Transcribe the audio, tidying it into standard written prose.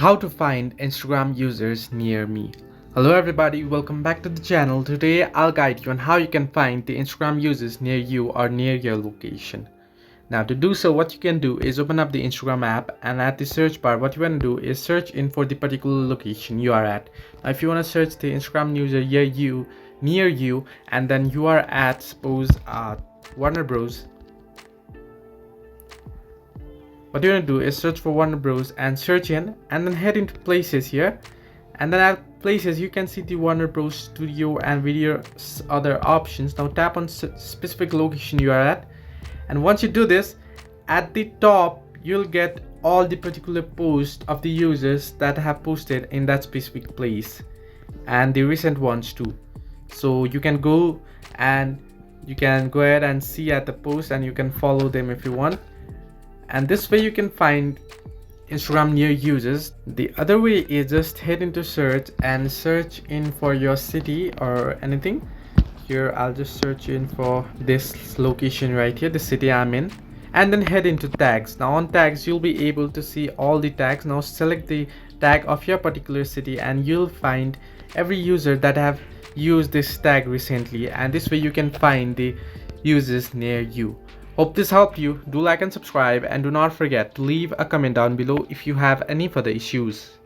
How to find Instagram users near me. Hello everybody, welcome back to the channel. Today I'll guide you on how you can find the Instagram users near you or near your location. Now to do so, what you can do is open up the Instagram app, and at the search bar what you want to do is search in for the particular location you are at. Now if you want to search the Instagram user near you and then you are at suppose Warner Bros, what you want to do is search for Warner Bros and search in, and then head into places here, and then at places you can see the Warner Bros studio and various other options. Now tap on specific location you are at, and once you do this, at the top you'll get all the particular posts of the users that have posted in that specific place and the recent ones too. So you can go ahead and see at the post, and you can follow them if you want, and this way you can find Instagram near users. The other way is just head into search and search in for your city or anything. Here I'll just search in for this location right here, the city I'm in, and then head into tags. Now on tags you'll be able to see all the tags. Now select the tag of your particular city and you'll find every user that have used this tag recently, and this way you can find the users near you. Hope this helped you. Do like and subscribe, and do not forget to leave a comment down below if you have any further issues.